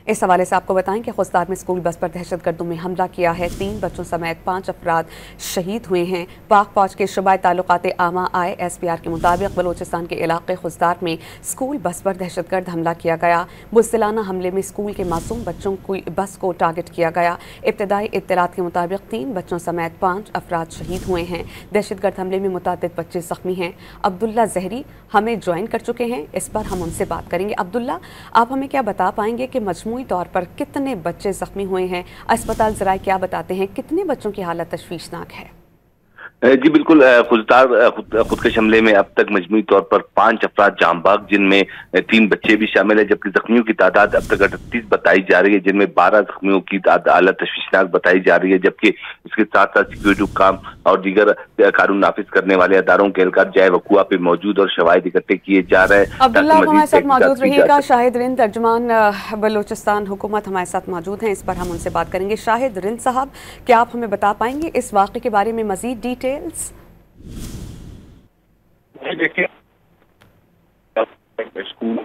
इस हवाले से आपको बताएं कि खुस्तार में स्कूल बस पर दहशतगर्दों ने हमला किया है। 3 बच्चों समेत 5 अफराद शहीद हुए हैं। पाक फौज के शुबाई ताल्लुकात आमा ISPR के मुताबिक बलोचिस्तान के इलाके खुस्तार में स्कूल बस पर दहशतगर्द हमला किया गया। बुज़दिलाना हमले में स्कूल के मासूम बच्चों की बस को टारगेट किया गया। इब्तदाई इत्तलात के मुताबिक 3 बच्चों समेत 5 अफराद शहीद हुए हैं। दहशतगर्द हमले में मुतादिद बच्चे जख्मी हैं। अब्दुल्ला जहरी हमें ज्वाइन कर चुके हैं, इस पर हम उनसे बात करेंगे। अब्दुल्ला, आप हमें क्या बता पाएंगे कि मजमूई तौर पर कितने बच्चे जख्मी हुए हैं? अस्पताल ज़राए क्या बताते हैं, कितने बच्चों की हालत तशवीशनाक है? जी बिल्कुल, खुदकश हमले में अब तक मजमूई तौर पर 5 अफराद जाम बाग, जिनमें 3 बच्चे भी शामिल है, जबकि जख्मियों की तादाद अब तक 38 बताई जा रही है, जिनमें 12 जख्मियों की हालत तशवीशनाक बताई जा रही है। जबकि इसके साथ साथ सिक्योरिटी काम और दीगर कानून नाफिज करने वाले अदारों के एहलकार जाए वकुआ पे मौजूद और शवाहिद इकट्ठे किए जा रहे हैं। अब्दुल्ला, हमारे साथ मौजूद रहिएगा। शाहिद रिंद, तर्जुमान बलोचिस्तान हुकूमत, हमारे साथ मौजूद हैं, इस पर हम उनसे बात करेंगे। शाहिद रिंद साहब, क्या आप हमें बता पाएंगे इस वाक़े के बारे में मजीद डिटेल्स? देखिए, स्कूल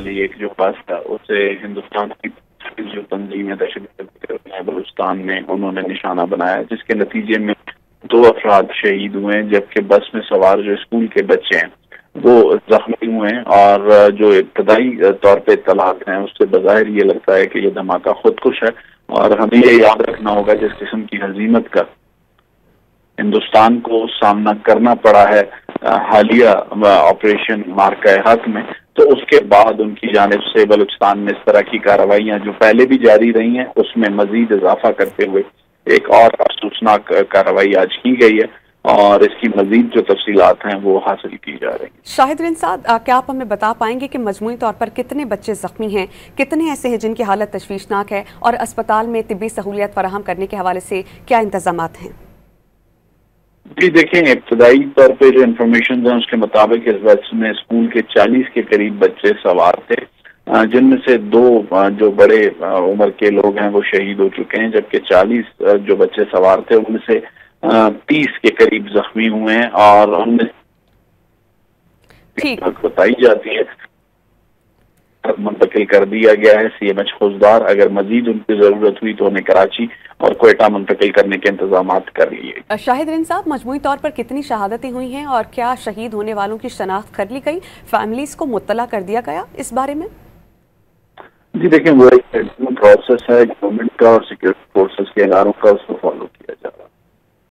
एक जो बस था उसे हिंदुस्तान की जो तंजीम दहशतगर्द है बलूचिस्तान में, उन्होंने निशाना बनाया, जिसके नतीजे में 2 अफराद शहीद हुए हैं, जबकि बस में सवार जो स्कूल के बच्चे हैं वो जख्मी हुए हैं। और जो इब्तदाई तौर पे इत्तलात हैं उससे बज़ाहिर ये लगता है कि ये धमाका खुदकुश है। और हमें ये याद रखना होगा जिस किस्म की हजीमत का हिंदुस्तान को सामना करना पड़ा है हालिया ऑपरेशन मार्का हक में, तो उसके बाद उनकी जानिब से बलूचिस्तान में इस तरह की कार्रवाइयां जो पहले भी जारी रही हैं उसमें मजीद इजाफा करते हुए एक और अफसोसनाक कार्रवाई आज की गई है और इसकी मजीद जो तफसीलात हैं वो हासिल की जा रही हैं। शाहिद रिंद साहब, क्या आप हमें बता पाएंगे कि मजमूई तौर पर कितने बच्चे जख्मी हैं, कितने ऐसे हैं जिनकी हालत तशवीशनाक है, और अस्पताल में तिब्बी सहूलियत फराहम करने के हवाले से क्या इंतजामात हैं? जी देखिए, इब्तदाई तौर पे जो इन्फॉर्मेशन है उसके मुताबिक इस बस में स्कूल के 40 के करीब बच्चे सवार थे, जिनमें से 2 जो बड़े उम्र के लोग हैं वो शहीद हो चुके हैं, जबकि 40 जो बच्चे सवार थे उनमें से 30 के करीब जख्मी हुए हैं। और उनमें ठीक बताई जाती है मुंतकिल कर दिया गया है CMH खुजदार। अगर मजीद उनकी जरूरत हुई तो उन्हें कराची और क्वेटा मुंतकिल करने के इंतजाम कर लिए। शाहिद रिंद साहब, मजमूई तौर पर कितनी शहादतें हुई हैं और क्या शहीद होने वालों की शनाख्त कर ली गई, फैमिलीज को मुत्तला कर दिया गया इस बारे में? जी देखिए, वो एक प्रोसेस है गवर्नमेंट का और सिक्योरिटी फोर्सेस के इदारों का, उसको फॉलो किया जा रहा है।